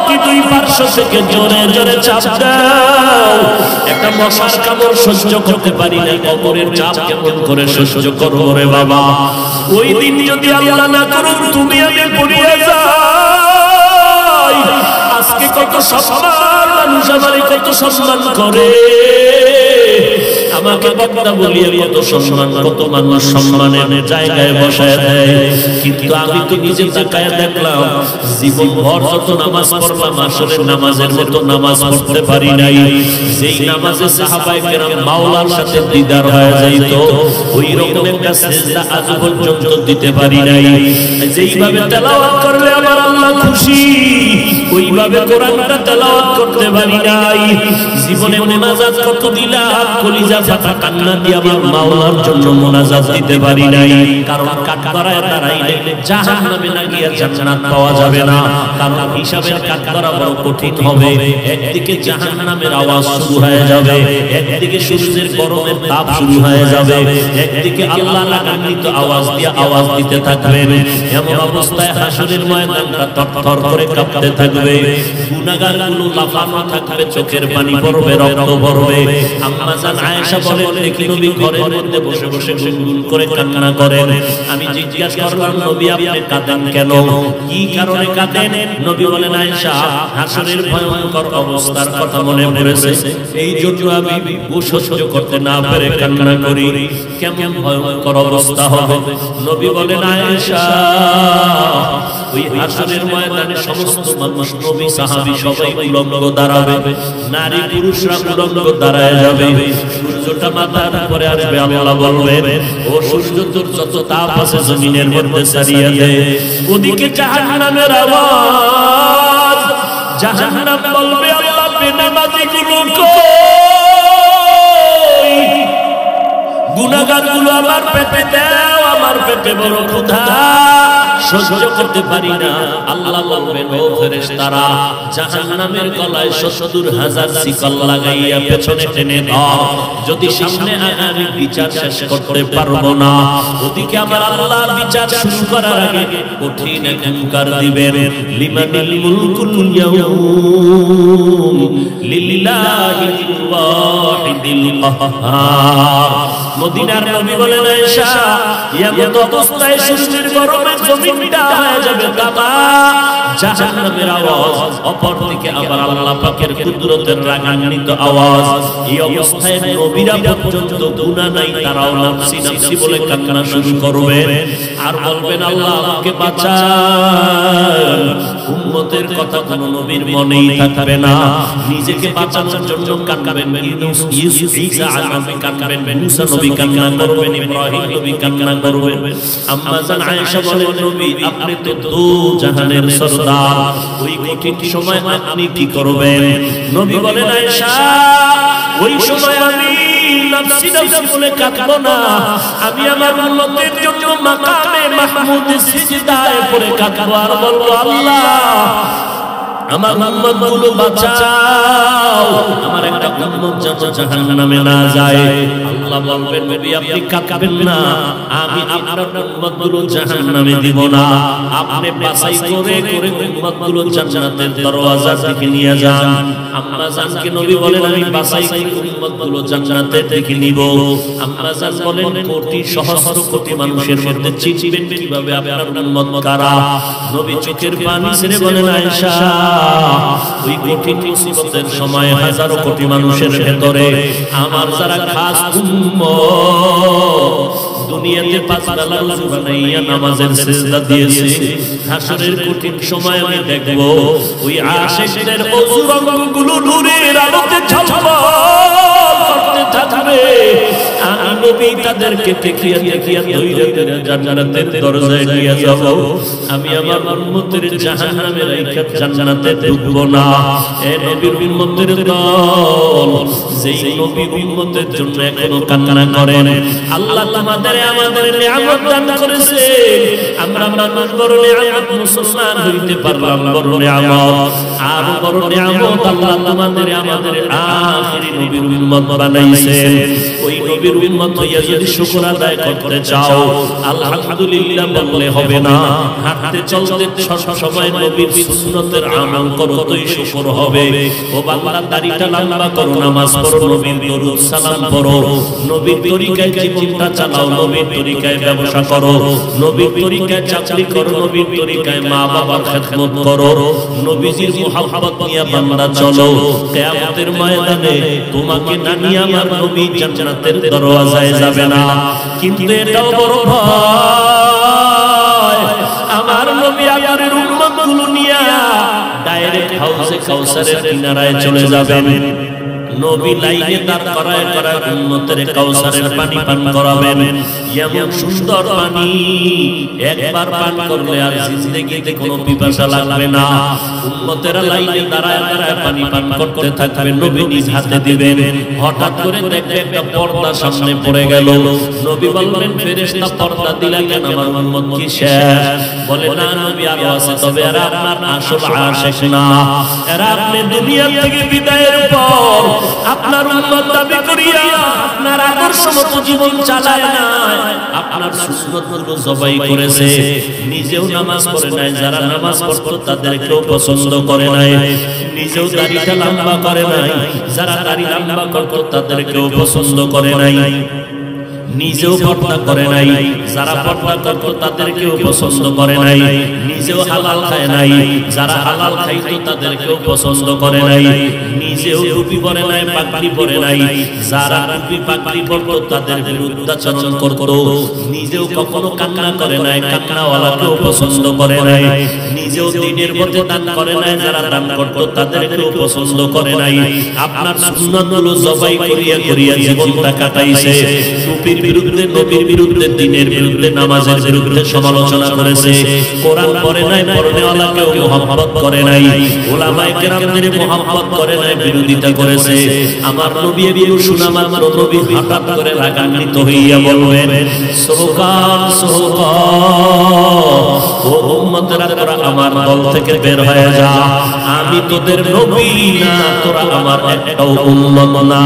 কি দুই পার্শ্ব থেকে জোরে জোরে চাপ দাও। একটা মশার কামড় সহ্য করতে পারি না, কবরের চাপ কেমন করে সহ্য করব রে বাবা। ওই দিন যদি আল্লাহ না করুন তুমি আমি পড়িয়া যাই, আজকে কত সম্মান মানুষ আমারে কত সম্মান করে, আমাকে বক্তা বলিয়ে কত সম্মান, কত মানুষ সম্মানের জায়গায় বসায় দেয়। কিন্তু আমি তো নিজে তাকায় দেখলাম জীবন ভর যত নামাজ পড়লাম আসলে নামাজের মতো নামাজ পড়তে পারি নাই। যেই নামাজে সাহাবায়ে কেরাম মাওলার সাথে দিদার হয়ে যাইত, ওই রকম একটা সিজদা আজ পর্যন্ত দিতে পারি নাই। যেইভাবে তেলাওয়াত করলে আমার আল্লাহ খুশি, ওইভাবে কোরআনটা তেলাওয়াত করতে পারি নাই। জীবনে মুনাজাত কত দিলাম, কলিজা ফাটা কান্না দিয়ে আমার মাওলার জন্য মুনাজাত দিতে পারি নাই। কারণ কাঠগড়ায় দাঁড়াইলে জাহান্নামে না গিয়ে জান্নাত পাওয়া যাবে না। কারণ হিসাবের কাঠগড়া বড় কঠিন হবে। একদিকে জাহান্নামের আওয়াজ শুরু হয়ে যাবে, একদিকে সূর্যের গরমের তাপ শুরু হয়ে যাবে, একদিকে আল্লাহ লাগান্বিত আওয়াজ দিয়ে আওয়াজ দিতে থাকবেন। এমন অবস্থায় হাসরের ময়দানটা থরথর করে কাঁপতে থাকবে, গুনাহগারগুলো লাফানো থাকবে, চোখের পানি পড়বে, রক্ত পড়বে। আম্মা জান আয়েশা বলেন, দেখি নবী ঘরের মধ্যে বসে বসে গুনগুন করে কান্না করেন। আমি জিজ্ঞাসা করলাম, নবী আপনি কাঁদেন কেন, কি কারণে কাঁদেন? নবী বলেন, আয়েশা হাসরের ভয়ঙ্কর অবস্থার কথা মনে পড়েছে, এই জন্য আমি সহ্য করতে না পেরে কান্না করি। কেমন ভয়ঙ্কর অবস্থা হবে? নবী বলেন, আয়েশা ওই হাসরের ময়দানে সমস্ত মানুষ, নবী সাহাবী সবাই উলঙ্গ দাঁড়াবে, নারী পুরুষরা উলঙ্গ দাঁড়ায় যাবে, সূর্যটা মাথার উপরে আসবে। আল্লাহ বলবেন, ও সূর্য তোর যত তাপ আছে জমিনের মধ্যে ছাড়িয়ে দে। ওদিকে জাহান্নামের আওয়াজ, জাহান্নাম বলবে, আল্লাহ বেনামাজিগুলো কই, গুনাহগারগুলো আমার পেটে দাও, আমার পেটে বড় ক্ষুধা, সহ্য করতে পারি না। আল্লাহ বলবেন, ও ফেরেশতারা জাহান্নামের গলায় ৭০,০০০ শিকল লাগাইয়া পেছনে টেনে দাও, যদি সামনে আমি বিচার শেষ করতে পারবো না। ওদিকে আমার আল্লাহ বিচার শুরু করার আগে কঠিন হুঙ্কার দিবেন, লিমানিল মুলকুল ইয়াউম লিল্লাহিল ওয়াহিদিল কাহ্হার। মদিনার নবী বলেন, আয়েশা এমন অবস্থায় সূর্যের গরমে জমিনটা হয়ে যাবে তামা, জাহান্নামের আওয়াজ, অপরদিকে আবার আল্লাহ পাকের কুদরতের রাগান্বিত আওয়াজ। এই অবস্থায় নবীরা পর্যন্ত গুনাহ নাই, তারাও নাফসি নাফসি বলে কান্না শুরু করবেন আর বলবেন, আল্লাহ আমাকে বাঁচান। উম্মতের কথা কোনো নবীর মনেই থাকবে না, নিজেকে বাঁচানোর জন্য কাঁদবেন। ঈসা নবী কাঁদবেন, মুসা নবী কান্না করবেন, ইব্রাহিম নবী কান্না করবেন। আম্মা জান আয়েশা বলেন, নবী আপনি তো দো জাহানের সরদার, ওই কঠিন সময় আপনি কি করবেন? নবী বলেন, আয়েশা ওই সময় আমি নাফসি নাফসি বলে কাঁদবো না, আমি আমার উম্মতের জন্য মাকামে মাহমুদে সিজদায় পড়ে কাঁদবো আর বলবো, আল্লাহ আমার উম্মতগুলো বাঁচাও, আমার একটা উম্মত যেন জাহান্নামে না যায়। আল্লাহ বলবেন, নবী আপনি কাঁদবেন না, আমি আপনার উম্মতগুলো জাহান্নামে দিব না, আপনি বাছাই করে করে উম্মতগুলো জান্নাতের দরওয়াজা থেকে নিয়ে যান। আম্মা জানকে নবী বলেন, আমি বাছাই করে উম্মতগুলো জান্নাতের থেকে নিব। আম্মা জান বলেন, কোটি সহস্র কোটি মানুষের মধ্যে চিনবেন কিভাবে আপনার উম্মত কারা? নবী চোখের পানি ছেড়ে বলেন, আয়েশা ওই কঠিন মুসিবতের সময় হাজারো কোটি মানুষের ভেতরে আমার যারা খাস উম্মত, দুনিয়াতে ৫ বেলা ওযু বানাইয়া নামাজের সিজদা দিয়েছে, হাসরের কঠিন সময় আমি দেখব ওই আশিকদের ওযু রঙগুলো নূরের আলোতে ঝলমল করতে থাকবে। আমি নবী তাদেরকে দেখিয়া দেখিয়া ধইরে ধইরে জান্নাতের দরজায় নিয়ে যাব। আমি আমার উম্মতের জাহান্নামে রাইখা জান্নাতে ঢুকব না। এ নবীর উম্মতের দল, যেই নবী উম্মতের জন্য এখনো কান্না করেন, আল্লাহ আমাদের নিয়ামত দান করেছে, আমরা মানুষ বড় নিয়ামত, মুসলমান হইতে পারলাম বড় নিয়ামত। আর বড় নিয়ামত আল্লাহ আমাদের আখিরি নবীর উম্মত বানাইছেন। ওই নবী নবীর উম্মত হইয়া যদি শুকর আদায় করতে চাও আলহামদুলিল্লাহ বললে হবে না, হাঁটতে চলতে সব সময় নবীর সুন্নতের আমল করো তোই শুকর হবে। ও বান্দা দাড়িটা লম্বা করো, নামাজ পড়ো, নবীর দরুদ সালাম পড়ো, নবীর তরিকায় জীবনটা চালাও, নবীর তরিকায় ব্যবসা করো, নবীর তরিকায় চাকরি করো, নবীর তরিকায় মা বাবার খেদমত করো, নবীজির মুহাব্বত নিয়ে বান্দা চলো। কিয়ামতের ময়দানে তোমাকে না নিয়ে আমার নবী জান্নাতের দরওয়াজায় যাবে না। কিন্তু এটাও বড় ভয়, আমার নবী আপনার উম্মতগুলো নিয়ে ডাইরেক্ট হাউজে কাউসারের কিনারায় চলে যাবেন। নবী লাইনে দাঁড় করায় করায় উম্মতের কাউসারের পানি পান করাবেন। এমন সুন্দর পানি একবার পান করলে আর জিন্দেগিতে কোনো পিপাসা লাগবে না। উম্মতেরা লাইনে দাঁড়ায় দাঁড়ায় পানি পান করতে থাকবে, নবী নিজ হাতে দিবেন। হঠাৎ করে দেখবে একটা পর্দা সামনে পড়ে গেল। নবী বললেন, ফেরেশতা পর্দা দিলা কেন, আমার উম্মত কি শেষ? বলে না নবী আরো আছে, তবে এরা আপনার আসল আশিক না, এরা আপনি দুনিয়া থেকে বিদায়ের পর আপনার উম্মত দাবি করিয়া আপনার আদর্শ মতো জীবন চালায় না, আপনার সুন্নতগুলো জবাই করেছে, নিজেও নামাজ পড়ে নাই, যারা নামাজ পড়তো তাদেরকেও পছন্দ করে নাই, নিজেও দাড়িটা লম্বা করে নাই, যারা দাড়ি লম্বা করতো তাদেরকেও পছন্দ করে নাই, নিজেও পর্দা করে নাই, যারা পর্দা করতো তাদেরকেও পছন্দ করে নাই, নিজেও হালাল খায় নাই, যারা হালাল খাইতো তাদেরকেও পছন্দ করে নাই, নিজেও টুপি পরে নাই, পাগড়ি পরে নাই, যারা টুপি পাগড়ি পরতো তাদের বিরুদ্ধাচরণ করতো, নিজেও কখনো কান্না করে নাই, কান্নাওয়ালাকেও পছন্দ করে নাই, নিজেও দিনের মধ্যে দান করে নাই, যারা দান করতো তাদেরকেও পছন্দ করে নাই। আপনার সুন্নাতগুলো জবাই করিয়া করিয়া জীবনটা কাটাইছে, টুপির বিরুদ্ধে, নবীর বিরুদ্ধে, দ্বীনের বিরুদ্ধে, নামাজের বিরুদ্ধে সমালোচনা করেছে, কোরআন পড়ে নাই, পড়নেওয়ালাকেও মুহাব্বত করে নাই, উলামায়ে কেরামদের মুহাব্বত করে নাই, বিরোধিতা করেছে। আমার নবী এগুলো শোনা মাত্র নবী হঠাৎ করে রাগান্বিত হইয়া বলবেন, সোহকান সোহকান, ও উম্মতেরা তোরা আমার দল থেকে বের হয়ে যা, আমি তোদের নবী না, তোরা আমার একটাও উম্মত না।